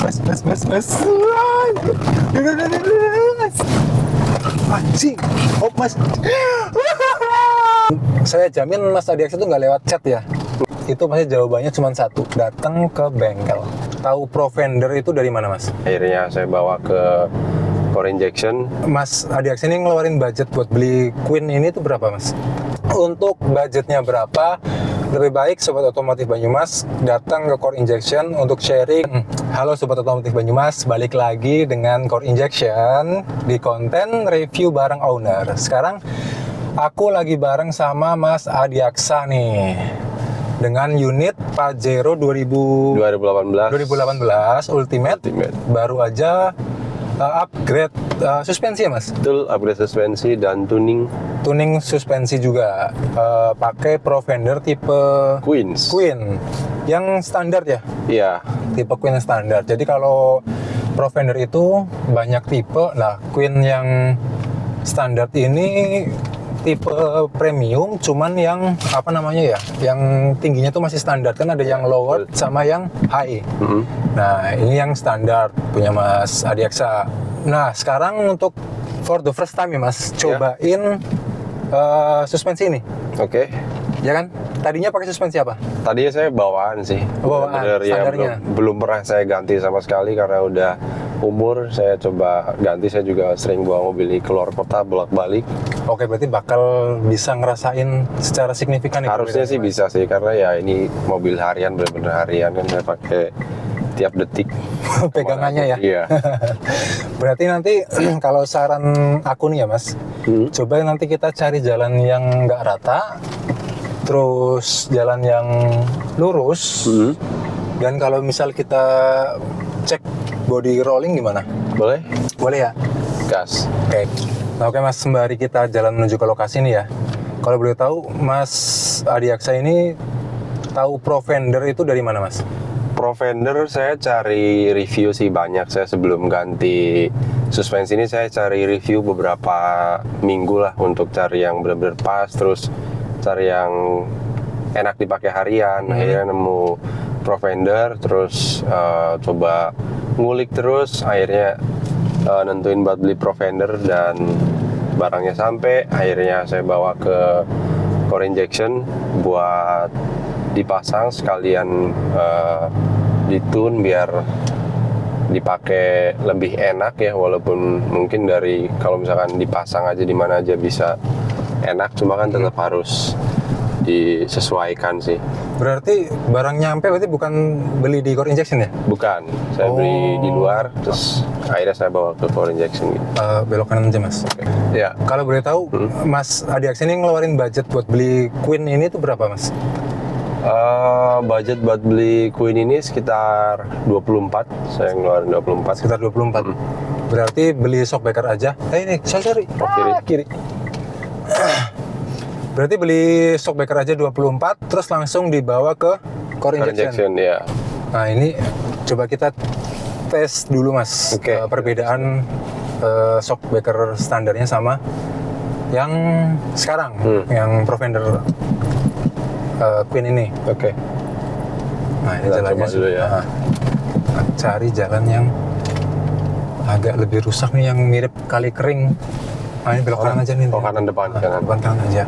Mas. Anjing. Oh, Mas. Saya jamin Mas Adiaksa itu nggak lewat chat ya. Itu pasti jawabannya cuma satu, datang ke bengkel. Tahu Pro Fender itu dari mana, Mas? Akhirnya saya bawa ke Core Injection. Mas Adiaksa ini ngeluarin budget buat beli Queen ini tuh berapa, Mas? Untuk budgetnya berapa? Lebih baik Sobat Otomotif Banyumas datang ke Core Injection untuk sharing. Halo Sobat Otomotif Banyumas, balik lagi dengan Core Injection di konten review barang owner. Sekarang aku lagi bareng sama Mas Adiaksa nih dengan unit Pajero 2018 Ultimate. Baru aja upgrade suspensi ya, Mas? Betul, upgrade suspensi dan tuning Suspensi juga. Pakai Pro Fender tipe Queen yang standar ya? Iya. Tipe Queen yang standar. Jadi kalau Pro Fender itu banyak tipe. Nah, Queen yang standar ini tipe premium, cuman yang apa namanya ya, yang tingginya tuh masih standar, kan ada yang lower sama yang high. Nah, ini yang standar punya Mas Adiaksa. Nah, sekarang untuk for the first time ya, Mas, cobain suspensi ini. Oke. Ya kan? Tadinya pakai suspensi apa? Tadinya saya bawaan sih. Bawaan, standarnya. Belum pernah saya ganti sama sekali karena udah umur. Saya coba ganti. Saya juga sering bawa mobil ini keluar kota bolak-balik. Oke, berarti bakal bisa ngerasain secara signifikan. Harusnya sih bisa sih, karena ya ini mobil harian, bener-bener harian kan, saya pakai tiap detik pegangannya ya. Iya. Berarti nanti kalau saran aku nih ya, Mas, coba nanti kita cari jalan yang nggak rata, terus jalan yang lurus, dan kalau misal kita cek body rolling gimana? Boleh Ya. gas. Oke. Nah, oke Mas, sembari kita jalan menuju ke lokasi nih ya, kalau boleh tahu Mas Adiaksa ini tahu Pro Fender itu dari mana, Mas? Pro Fender saya cari review sih banyak. Saya sebelum ganti suspensi ini saya cari review beberapa minggu lah untuk cari yang benar-benar pas, terus cari yang enak dipakai harian. Akhirnya nemu Pro Fender, terus coba ngulik terus, akhirnya nentuin buat beli Pro Fender dan barangnya sampai. Akhirnya saya bawa ke Core Injection buat dipasang sekalian ditune biar dipakai lebih enak ya, walaupun mungkin dari kalau misalkan dipasang aja di mana aja bisa enak, cuma kan tetap harus disesuaikan sih. Berarti barang nyampe berarti bukan beli di Core Injection ya? Bukan, saya beli di luar, terus akhirnya saya bawa ke Core Injection gitu. Belok kanan aja, Mas. Okay. Ya. Kalau boleh tahu, Mas Adiaksa ini ngeluarin budget buat beli Queen ini tuh berapa, Mas? Budget buat beli Queen ini sekitar 24. Saya ngeluarin 24. Sekitar 24. Berarti beli shockbreaker aja. Ini, sorry. Kiri. Berarti beli shockbreaker aja 24, terus langsung dibawa ke Core Injection. Ya. Nah, ini coba kita tes dulu, Mas. Perbedaan shockbreaker standarnya sama yang sekarang, yang Pro Fender Queen ini. Oke. Nah, ini jalannya dulu ya. Cari jalan yang agak lebih rusak nih, yang mirip kali kering. Nah, ini belok kanan aja nih. Kanan depan. Depan kanan aja.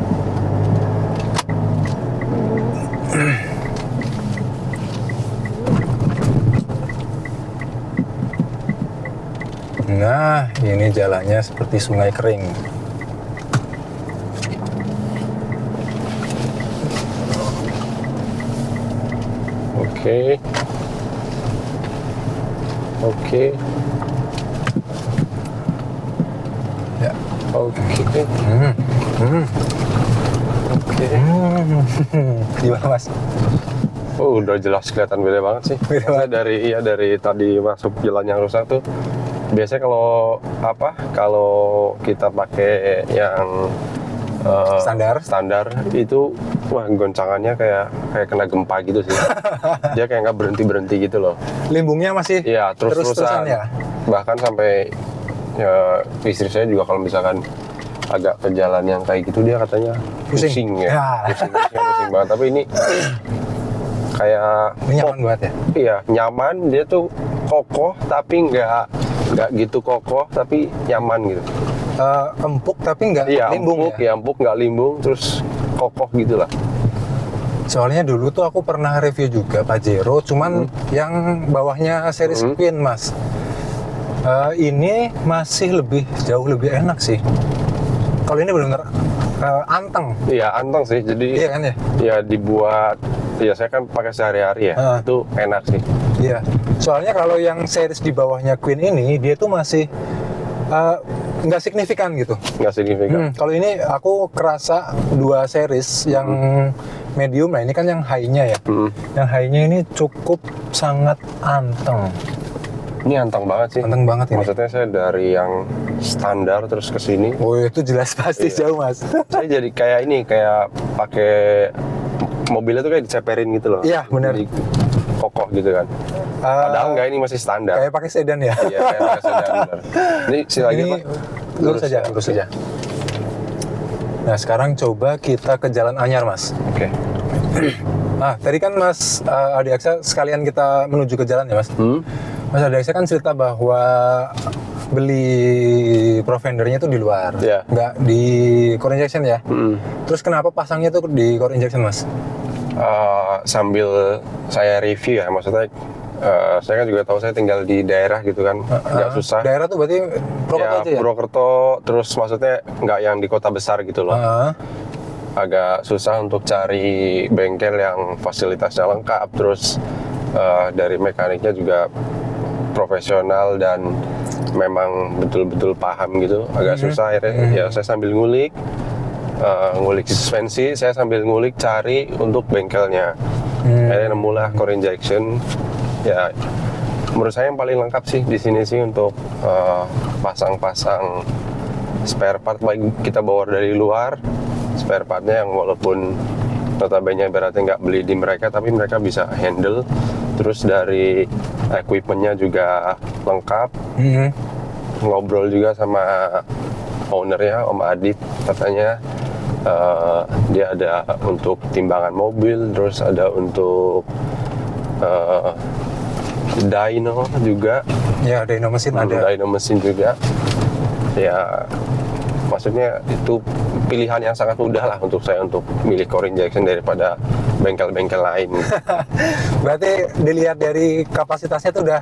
Nah, ini jalannya seperti sungai kering. Oke. Ya. Oke. Gimana, Mas? Oh, udah jelas kelihatan beda banget sih. Dari tadi masuk jalan yang rusak tuh. Biasanya kalau kita pakai yang standar itu, wah, goncangannya kayak kena gempa gitu sih. Dia kayak nggak berhenti gitu loh. Limbungnya masih terus-terusan ya. Bahkan sampai ya, istri saya juga kalau misalkan agak ke jalan yang kayak gitu dia katanya pusing ya. Pusing banget. Tapi ini kayak ini nyaman banget ya. Iya, nyaman. Dia tuh kokoh tapi nggak gitu kokoh tapi nyaman gitu. Empuk tapi nggak Iya, limbung empuk, ya empuk nggak limbung terus kokoh gitu lah. Soalnya dulu tuh aku pernah review juga Pajero, cuman yang bawahnya series Queen mas. Ini masih jauh lebih enak sih. Kalau ini benar-benar anteng. Iya, anteng sih. Jadi Iya kan ya? ya dibuat, ya saya kan pakai sehari-hari ya. Itu enak sih. Iya. Soalnya kalau yang series di bawahnya Queen ini, dia tuh masih nggak signifikan gitu. Nggak signifikan. Kalau ini aku kerasa dua series yang medium, nah ini kan yang high-nya ya. Yang high-nya ini cukup sangat anteng. Ini anteng banget sih. Anteng banget ini. Maksudnya saya dari yang standar terus ke sini. Oh itu jelas pasti jauh mas. Saya jadi kayak pakai mobilnya tuh kayak diceperin gitu loh. Iya benar. Jadi kokoh gitu kan. Padahal enggak, ini masih standar. Kayak pakai sedan ya. Iya, kayak pakai sedan. Benar. Ini lagi Ini Pak. lurus saja. Nah sekarang coba kita ke Jalan Anyar mas. Oke. Nah tadi kan mas Adi Aksa sekalian kita menuju ke jalan ya mas. Mas Adi Aksa kan cerita bahwa beli Provendernya tuh di luar, nggak di core injection ya. Terus kenapa pasangnya tuh di core injection mas? Sambil saya review ya, maksudnya saya kan juga tahu saya tinggal di daerah gitu kan, nggak susah. Daerah tuh berarti Purwokerto Ya, aja ya? Purwokerto, terus maksudnya nggak yang di kota besar gitu loh. Agak susah untuk cari bengkel yang fasilitasnya lengkap, terus dari mekaniknya juga profesional dan memang betul-betul paham gitu. Agak susah akhirnya. Ya saya sambil ngulik suspensi, saya sambil ngulik cari untuk bengkelnya. Akhirnya nemulah core injection. Ya menurut saya yang paling lengkap sih di sini sih untuk pasang-pasang spare part, baik kita bawa dari luar spare partnya yang walaupun notabene beratnya nggak beli di mereka, tapi mereka bisa handle. Terus dari equipmentnya juga lengkap. Ngobrol juga sama ownernya, Om Adit, katanya dia ada untuk timbangan mobil, terus ada untuk dyno juga. Ya dyno mesin ada. Dyno mesin juga. Ya maksudnya itu pilihan yang sangat mudah lah untuk saya untuk milih core injection daripada bengkel-bengkel lain. Berarti dilihat dari kapasitasnya tuh udah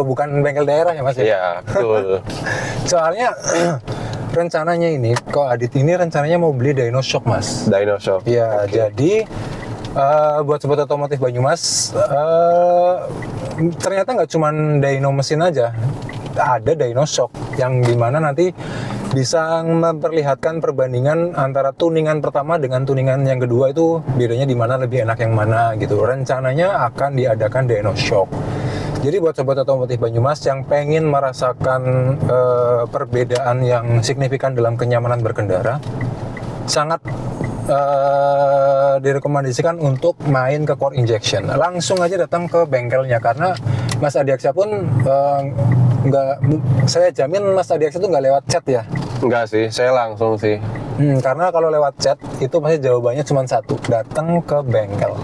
bukan bengkel daerah ya mas ya? Iya betul. Soalnya rencananya ini, kok Adit ini rencananya mau beli dyno shock mas. Dyno shock. Iya, jadi buat sobat otomotif Banyumas, ternyata nggak cuma dyno mesin aja, ada dyno shock yang dimana nanti bisa memperlihatkan perbandingan antara tuningan pertama dengan tuningan yang kedua itu bedanya di mana, lebih enak yang mana gitu. Rencananya akan diadakan dyno shock. Jadi buat sobat otomotif Banyumas yang pengen merasakan perbedaan yang signifikan dalam kenyamanan berkendara, sangat direkomendasikan untuk main ke core injection. Langsung aja datang ke bengkelnya, karena Mas Adiaksa pun saya jamin Mas Adiaksa tuh nggak lewat chat ya. Enggak sih, saya langsung sih. Karena kalau lewat chat itu pasti jawabannya cuma satu, datang ke bengkel.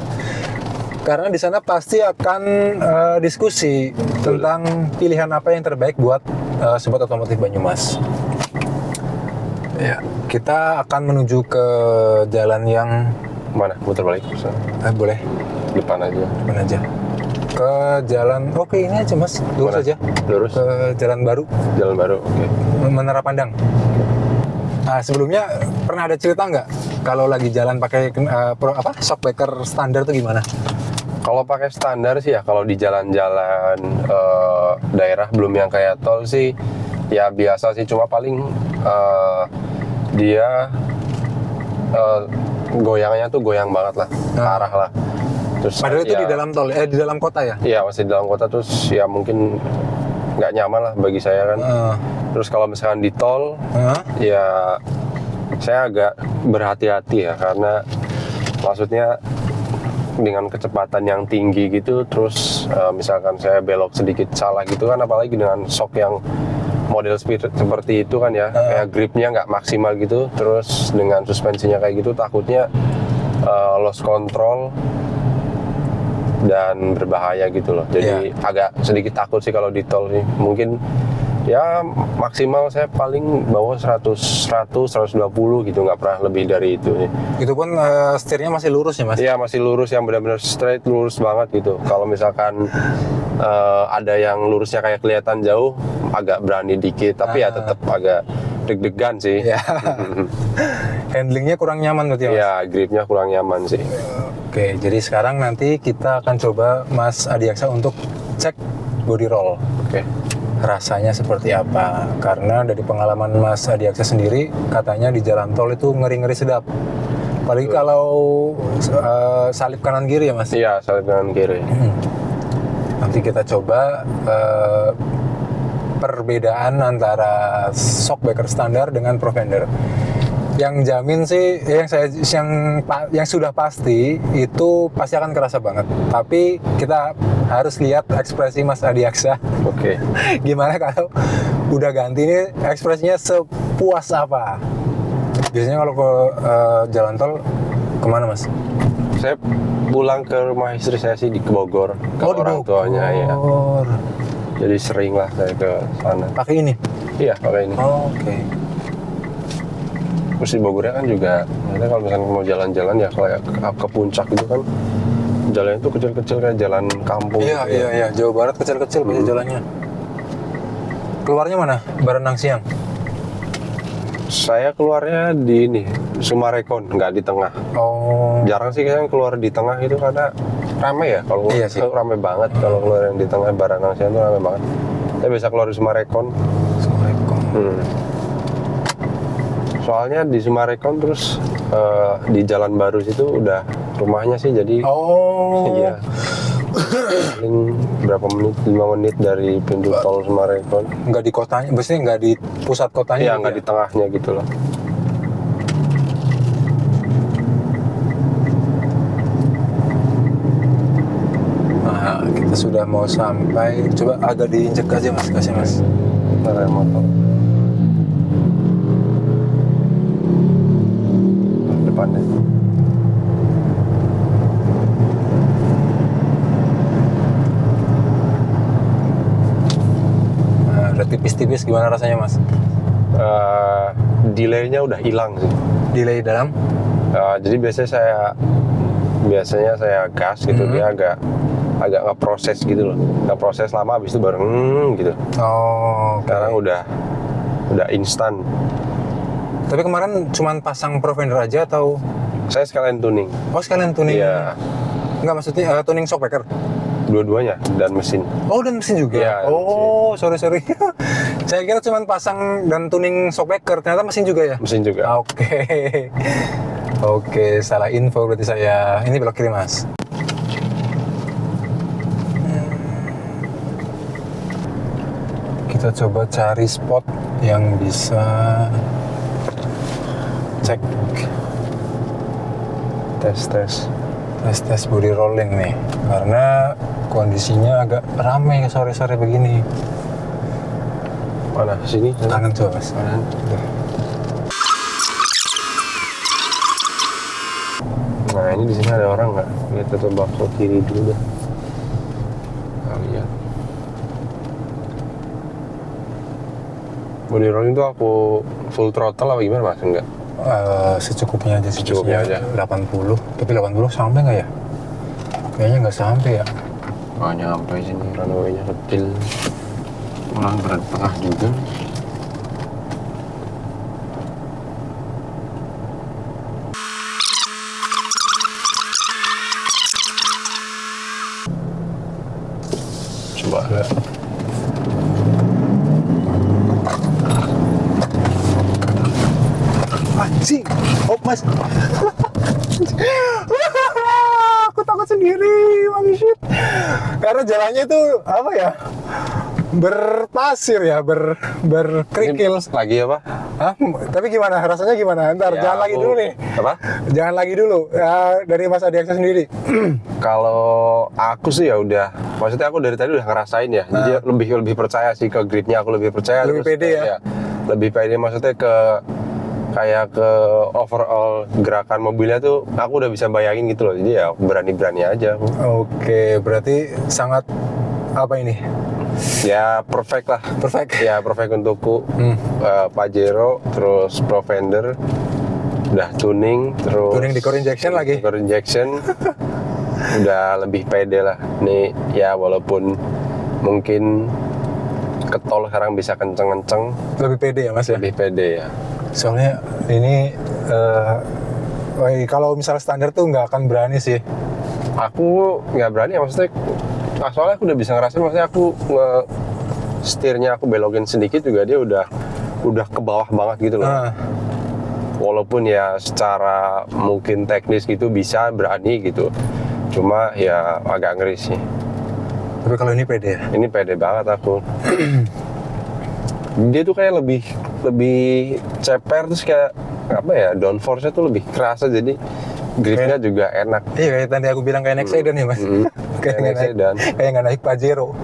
Karena di sana pasti akan diskusi tentang pilihan apa yang terbaik buat sobat otomotif Banyumas. Ya, kita akan menuju ke jalan yang Mana? Muter balik? boleh Depan aja. depan aja. Ke jalan, oke ini aja mas, lurus Mana? aja. Lurus. Ke jalan baru, Jalan baru. Oke. Menara Pandang. Nah sebelumnya pernah ada cerita nggak kalau lagi jalan pakai shockbreaker standar tuh gimana? Kalau pakai standar sih ya, kalau di jalan-jalan daerah belum yang kayak tol sih, ya biasa sih. Cuma paling dia goyangnya tuh goyang banget lah, parah lah. Terus Padahal itu ya, di dalam tol, di dalam kota ya? Iya masih di dalam kota, terus ya mungkin nggak nyaman lah bagi saya kan. Terus kalau misalkan di tol, ya saya agak berhati-hati ya, karena maksudnya dengan kecepatan yang tinggi gitu, terus misalkan saya belok sedikit salah gitu kan, apalagi dengan shock yang model speed seperti itu kan ya, kayak gripnya nggak maksimal gitu, terus dengan suspensinya kayak gitu, takutnya lost control dan berbahaya gitu loh. Jadi agak sedikit takut sih kalau di tol sih. Mungkin ya maksimal saya paling bawa 120 gitu, nggak pernah lebih dari itu sih. Itu pun setirnya masih lurus ya mas? Iya, masih lurus, yang benar-benar straight, lurus banget gitu. Kalau misalkan ada yang lurusnya kayak kelihatan jauh, agak berani dikit, tapi ya tetap agak deg-degan sih. Ya. Handlingnya kurang nyaman berarti ya mas? Iya, gripnya kurang nyaman sih. Oke, jadi sekarang nanti kita akan coba Mas Adiaksa untuk cek body roll. Oke. Rasanya seperti apa? Karena dari pengalaman Mas Adiaksa sendiri, katanya di jalan tol itu ngeri-ngeri sedap. Apalagi kalau salip kanan kiri ya mas? Iya, salib kanan kiri. Nanti kita coba perbedaan antara shockbreaker standar dengan Profender. Yang jamin sih, yang sudah pasti itu pasti akan kerasa banget. Tapi kita harus lihat ekspresi Mas Adiaksa. Oke. Gimana kalau udah ganti ini ekspresinya sepuas apa? Biasanya kalau ke jalan tol kemana mas? Saya pulang ke rumah istri saya sih di Bogor, ke orang tuanya ya. Jadi sering lah saya ke sana. Pakai ini? Iya, pakai ini. Oke. Terus di Bogornya kan juga, maksudnya kalau misalnya mau jalan-jalan ya kayak ke puncak gitu kan, jalannya itu kecil-kecil kayak jalan kampung. Iya, gitu ya. iya. Jawa Barat kecil-kecil biasa jalannya. Keluarnya mana? Barenang siang? Saya keluarnya di ini, Sumarekon, nggak di tengah. Oh. Jarang sih saya keluar di tengah itu karena rame ya. Kalau Iya sih. rame banget kalau keluar yang di tengah Baranang siang itu rame banget. Saya biasa keluar di Sumarekon. Assalamualaikum. Soalnya di Sumarekon terus di Jalan Baru situ udah rumahnya sih, jadi Oh. iya. Paling berapa menit, 5 menit dari pintu tol Sumarekon. Nggak di kotanya, biasanya nggak di pusat kotanya. Iya, gitu nggak ya? di tengahnya gitu loh. Nah, kita sudah mau sampai. Coba agak diinjek aja mas, kasih mas. Rem motor. Depannya. Nah, udah tipis-tipis gimana rasanya mas? Delaynya udah hilang sih. Delay dalam? Jadi biasanya saya gas gitu, dia agak ngeproses gitu loh, ngeproses lama, habis itu baru gitu. Oh. Sekarang udah instan. Tapi kemarin cuman pasang Profender aja atau? Saya sekalian tuning. Oh sekalian tuning? Iya, Nggak maksudnya tuning shockbreaker? dua-duanya dan mesin. Oh dan mesin juga? Iya, oh sorry. Saya kira cuman pasang dan tuning shockbreaker, ternyata mesin juga ya? Mesin juga. Oke. Oke, salah info berarti saya. Ini belok kiri mas. Kita coba cari spot yang bisa cek tes body rolling nih, karena kondisinya agak ramai sore-sore begini. Mana? Sini? Kanan coba mas. Kanan. Nah, ini di sini ada orang nggak? Kita coba ke kiri dulu dah. Nah, lihat. Body rolling tuh aku full throttle apa gimana mas? Enggak? Secukupnya aja. Secukupnya aja. 80. Tapi 80 sampai nggak ya? Kayaknya nggak sampai ya. Nggak nyampe sini, runway-nya kecil. Orang berat tengah juga. Coba. Anjing, oh mas. Aku takut sendiri, bang shit. Karena jalannya itu apa ya? Berpasir ya, berkerikil. Ini lagi apa? Hah? Tapi gimana? Rasanya gimana? Ntar Ya, jangan lagi dulu nih. Apa? Jangan lagi dulu. Dari Mas Adiaksa sendiri. Kalau aku sih ya udah, maksudnya aku dari tadi udah ngerasain ya, jadi lebih percaya sih ke gripnya, aku lebih percaya. Lebih terus pede ya? Lebih pede, maksudnya ke kayak ke overall gerakan mobilnya tuh aku udah bisa bayangin gitu loh. Jadi ya berani-berani aja aku. Oke, berarti sangat apa ini? Ya perfect lah. Perfect. Ya perfect untukku. Pajero, terus Pro Fender, udah tuning, terus Tuning di core injection lagi. core injection. Udah lebih pede lah. Nih ya walaupun mungkin ketol sekarang bisa kenceng-kenceng, Lebih pede ya Mas ya? lebih pede ya. Soalnya ini kalau misal standar tuh nggak akan berani sih. Aku nggak berani ya, maksudnya soalnya aku udah bisa ngerasain, maksudnya aku setirnya aku belokin sedikit juga dia udah ke bawah banget gitu loh. Walaupun ya secara mungkin teknis gitu bisa berani gitu, cuma ya agak ngeri sih. Tapi kalau ini pede ya? Ini pede banget aku. Dia tuh kayak lebih ceper, terus kayak apa ya, downforce-nya tuh lebih kerasa, jadi gripnya juga enak. Iya, kayak tadi aku bilang kayak naik sedan ya Mas. Kayak naik sedan. Kayak nggak naik Pajero.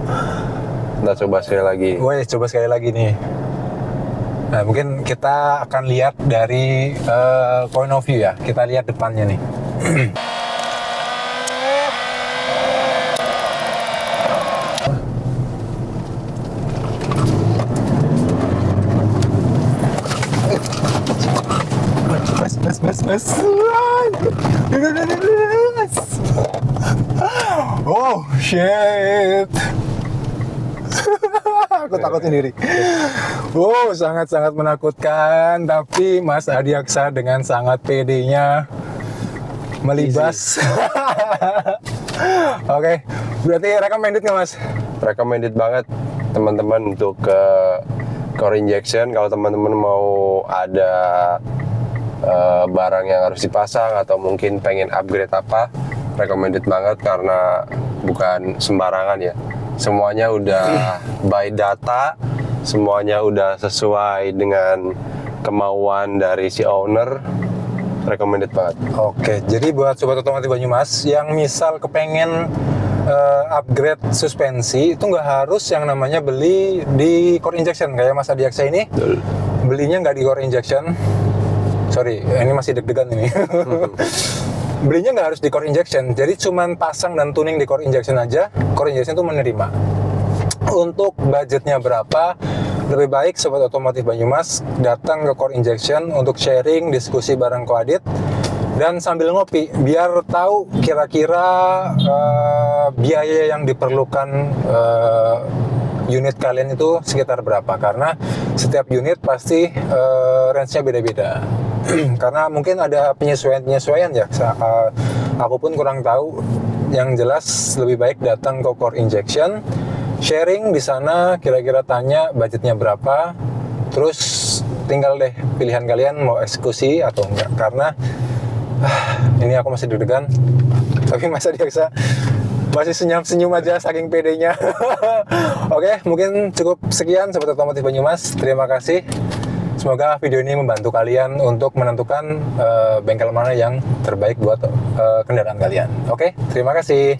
Kita coba sekali lagi. Woi, coba sekali lagi nih. Nah, mungkin kita akan lihat dari point of view ya. Kita lihat depannya nih. Mas. Oh, shit. Aku takut sendiri. Wow, sangat-sangat menakutkan. Tapi Mas Adiaksa dengan sangat pedenya melibas. Oke, berarti recommended nggak Mas? Recommended banget teman-teman untuk ke core injection. Kalau teman-teman mau ada barang yang harus dipasang atau mungkin pengen upgrade apa, recommended banget karena bukan sembarangan ya. Semuanya udah by data, semuanya udah sesuai dengan kemauan dari si owner. Recommended banget. Oke, jadi buat sobat otomotif Banyumas yang misal kepengen upgrade suspensi, itu nggak harus yang namanya beli di core injection kayak Mas Adiaksa ini. Belinya nggak di core injection. Sorry, ini masih deg-degan ini. Belinya nggak harus di core injection, jadi cuman pasang dan tuning di core injection aja. Core injection itu menerima. Untuk budgetnya berapa, lebih baik sobat otomotif Banyumas datang ke core injection untuk sharing, diskusi bareng Koadit, dan sambil ngopi biar tahu kira-kira biaya yang diperlukan unit kalian itu sekitar berapa, karena setiap unit pasti range-nya beda-beda. Karena mungkin ada penyesuaian ya, aku pun kurang tahu. Yang jelas lebih baik datang ke core injection, sharing di sana, kira-kira tanya budgetnya berapa, terus tinggal deh pilihan kalian mau eksekusi atau enggak. Karena ini aku masih deg-degan, tapi Mas Adiaksa masih senyum-senyum aja saking pedenya. Oke, mungkin cukup sekian sobat otomotif Banyumas. Terima kasih. Semoga video ini membantu kalian untuk menentukan bengkel mana yang terbaik buat kendaraan kalian. Oke, terima kasih.